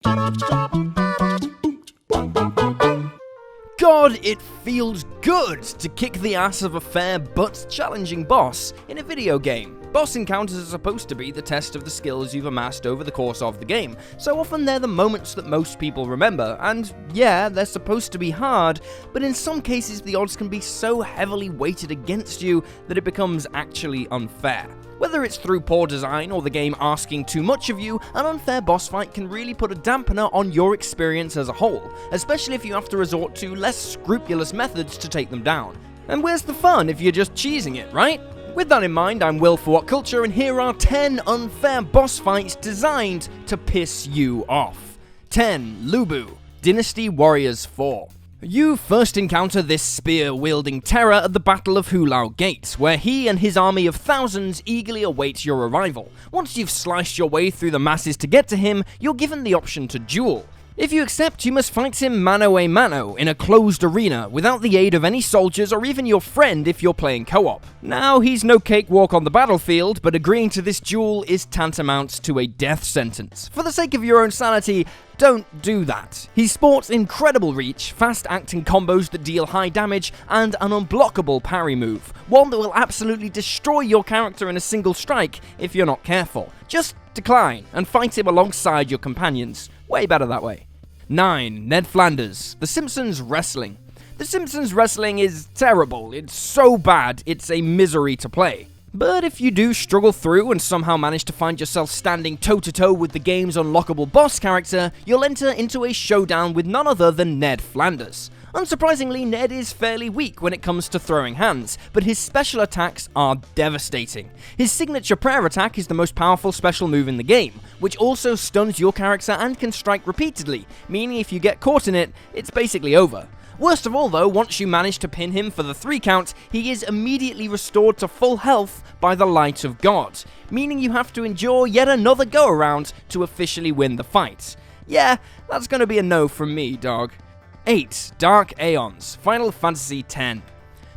God, it feels good to kick the ass of a fair but challenging boss in a video game. Boss encounters are supposed to be the test of the skills you've amassed over the course of the game, so often they're the moments that most people remember, and yeah, they're supposed to be hard, but in some cases the odds can be so heavily weighted against you that it becomes actually unfair. Whether it's through poor design or the game asking too much of you, an unfair boss fight can really put a dampener on your experience as a whole, especially if you have to resort to less scrupulous methods to take them down. And where's the fun if you're just cheesing it, right? With that in mind, I'm Will for WhatCulture, and here are 10 unfair boss fights designed to piss you off. 10. Lubu, Dynasty Warriors 4. You first encounter this spear-wielding terror at the Battle of Hulao Gate, where he and his army of thousands eagerly await your arrival. Once you've sliced your way through the masses to get to him, you're given the option to duel. If you accept, you must fight him mano a mano in a closed arena without the aid of any soldiers or even your friend if you're playing co-op. Now, he's no cakewalk on the battlefield, but agreeing to this duel is tantamount to a death sentence. For the sake of your own sanity, don't do that. He sports incredible reach, fast-acting combos that deal high damage, and an unblockable parry move, one that will absolutely destroy your character in a single strike if you're not careful. Just decline and fight him alongside your companions. Way better that way. 9. Ned Flanders, The Simpsons Wrestling. The Simpsons Wrestling is terrible. It's so bad, it's a misery to play. But if you do struggle through and somehow manage to find yourself standing toe-to-toe with the game's unlockable boss character, you'll enter into a showdown with none other than Ned Flanders. Unsurprisingly, Ned is fairly weak when it comes to throwing hands, but his special attacks are devastating. His signature prayer attack is the most powerful special move in the game, which also stuns your character and can strike repeatedly, meaning if you get caught in it, it's basically over. Worst of all though, once you manage to pin him for the 3 count, he is immediately restored to full health by the light of God, meaning you have to endure yet another go-around to officially win the fight. Yeah, that's gonna be a no from me, dog. 8. Dark AEONS, Final Fantasy X.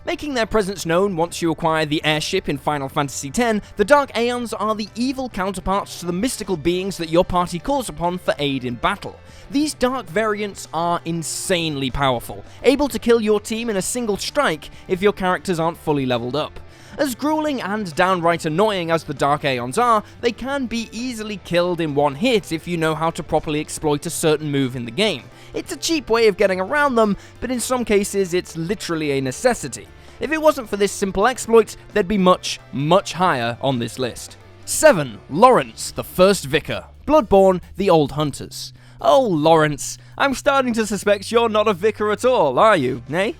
Making their presence known once you acquire the airship in Final Fantasy X, the Dark Aeons are the evil counterparts to the mystical beings that your party calls upon for aid in battle. These dark variants are insanely powerful, able to kill your team in a single strike if your characters aren't fully leveled up. As grueling and downright annoying as the Dark Aeons are, they can be easily killed in one hit if you know how to properly exploit a certain move in the game. It's a cheap way of getting around them, but in some cases it's literally a necessity. If it wasn't for this simple exploit, they'd be much, much higher on this list. 7. LAURENCE, the First Vicar, Bloodborne, the Old Hunters. Oh, LAURENCE, I'm starting to suspect you're not a vicar at all, are you, eh?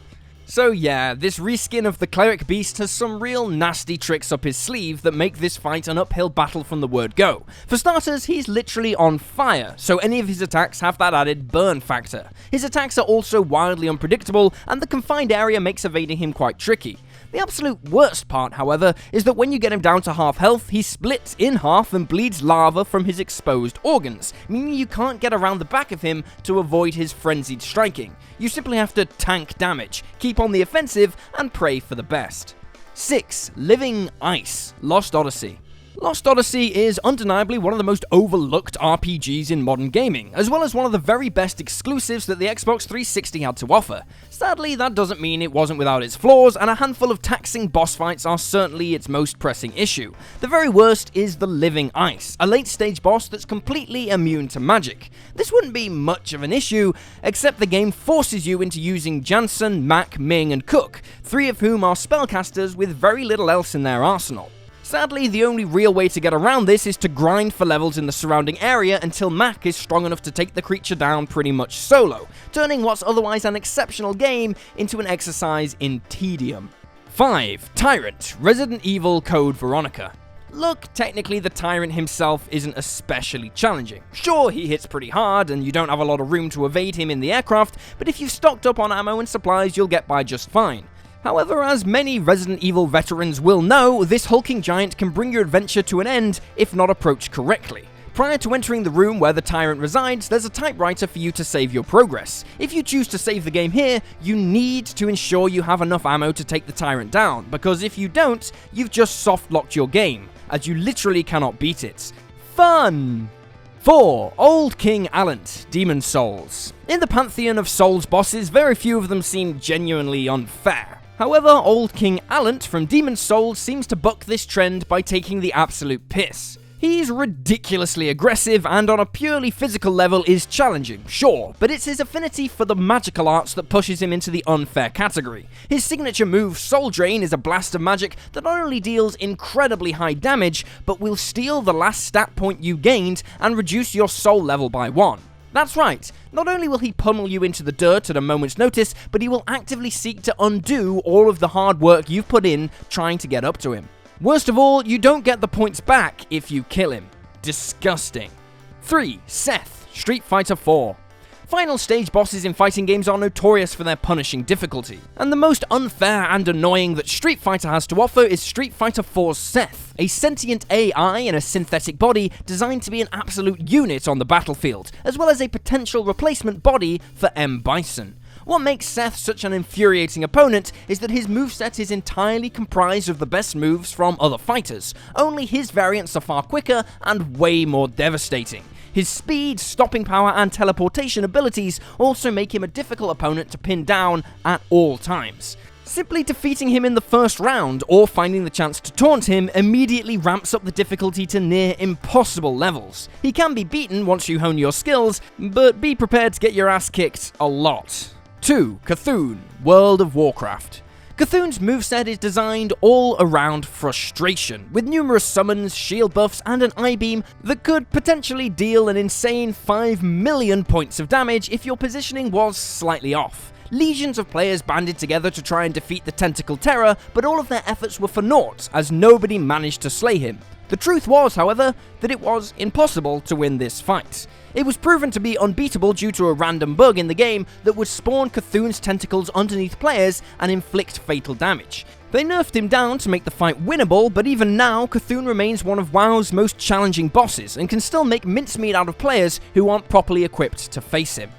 So yeah, this reskin of the cleric beast has some real nasty tricks up his sleeve that make this fight an uphill battle from the word go. For starters, he's literally on fire, so any of his attacks have that added burn factor. His attacks are also wildly unpredictable, and the confined area makes evading him quite tricky. The absolute worst part, however, is that when you get him down to half health, he splits in half and bleeds lava from his exposed organs, meaning you can't get around the back of him to avoid his frenzied striking. You simply have to tank damage, keep on the offensive, and pray for the best. 6. Living Ice, Lost Odyssey. Lost Odyssey is undeniably one of the most overlooked RPGs in modern gaming, as well as one of the very best exclusives that the Xbox 360 had to offer. Sadly, that doesn't mean it wasn't without its flaws, and a handful of taxing boss fights are certainly its most pressing issue. The very worst is the Living Ice, a late-stage boss that's completely immune to magic. This wouldn't be much of an issue, except the game forces you into using Jansen, Mac, Ming, and Cook, 3 of whom are spellcasters with very little else in their arsenal. Sadly, the only real way to get around this is to grind for levels in the surrounding area until Mac is strong enough to take the creature down pretty much solo, turning what's otherwise an exceptional game into an exercise in tedium. 5. Tyrant, Resident Evil Code Veronica. Look, technically the Tyrant himself isn't especially challenging. Sure, he hits pretty hard and you don't have a lot of room to evade him in the aircraft, but if you've stocked up on ammo and supplies, you'll get by just fine. However, as many Resident Evil veterans will know, this hulking giant can bring your adventure to an end if not approached correctly. Prior to entering the room where the Tyrant resides, there's a typewriter for you to save your progress. If you choose to save the game here, you need to ensure you have enough ammo to take the Tyrant down, because if you don't, you've just soft-locked your game, as you literally cannot beat it. Fun! 4. Old King ALLANT, Demon Souls. In the pantheon of Souls bosses, very few of them seem genuinely unfair. However, Old King ALLANT from Demon Souls seems to buck this trend by taking the absolute piss. He's ridiculously aggressive and on a purely physical level is challenging, sure, but it's his affinity for the magical arts that pushes him into the unfair category. His signature move, Soul Drain, is a blast of magic that not only deals incredibly high damage, but will steal the last stat point you gained and reduce your soul level by 1. That's right, not only will he pummel you into the dirt at a moment's notice, but he will actively seek to undo all of the hard work you've put in trying to get up to him. Worst of all, you don't get the points back if you kill him. Disgusting. 3. SETH, Street Fighter 4. Final stage bosses in fighting games are notorious for their punishing difficulty, and the most unfair and annoying that Street Fighter has to offer is Street Fighter 4's SETH, a sentient AI in a synthetic body designed to be an absolute unit on the battlefield, as well as a potential replacement body for M. Bison. What makes Seth such an infuriating opponent is that his moveset is entirely comprised of the best moves from other fighters, only his variants are far quicker and way more devastating. His speed, stopping power, and teleportation abilities also make him a difficult opponent to pin down at all times. Simply defeating him in the first round or finding the chance to taunt him immediately ramps up the difficulty to near impossible levels. He can be beaten once you hone your skills, but be prepared to get your ass kicked a lot. 2. CTHUN, World of Warcraft. CTHUN's moveset is designed all around frustration, with numerous summons, shield buffs, and an I-beam that could potentially deal an insane 5 million points of damage if your positioning was slightly off. Legions of players banded together to try and defeat the Tentacle Terror, but all of their efforts were for naught, as nobody managed to slay him. The truth was, however, that it was impossible to win this fight. It was proven to be unbeatable due to a random bug in the game that would spawn CTHUN's tentacles underneath players and inflict fatal damage. They nerfed him down to make the fight winnable, but even now, CTHUN remains one of WoW's most challenging bosses and can still make mincemeat out of players who aren't properly equipped to face him.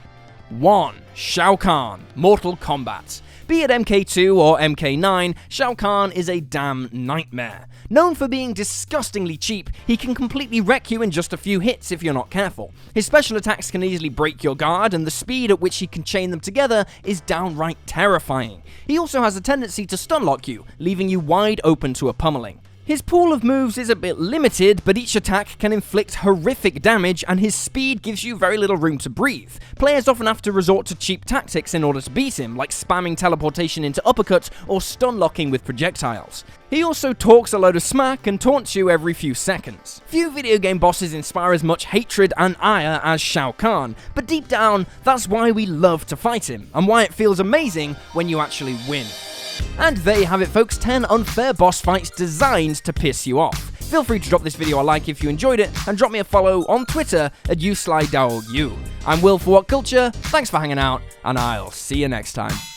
1. SHAO Kahn, Mortal Kombat. Be it MK2 or MK9, SHAO Kahn is a damn nightmare. Known for being disgustingly cheap, he can completely wreck you in just a few hits if you're not careful. His special attacks can easily break your guard, and the speed at which he can chain them together is downright terrifying. He also has a tendency to stun lock you, leaving you wide open to a pummeling. His pool of moves is a bit limited, but each attack can inflict horrific damage, and his speed gives you very little room to breathe. Players often have to resort to cheap tactics in order to beat him, like spamming teleportation into uppercuts or stun locking with projectiles. He also talks a load of smack and taunts you every few seconds. Few video game bosses inspire as much hatred and ire as SHAO Kahn, but deep down, that's why we love to fight him, and why it feels amazing when you actually win. And there you have it, folks, 10 unfair boss fights designed to piss you off. Feel free to drop this video a like if you enjoyed it, and drop me a follow on Twitter at YouSlyDowU. I'm Will for WhatCulture, thanks for hanging out, and I'll see you next time.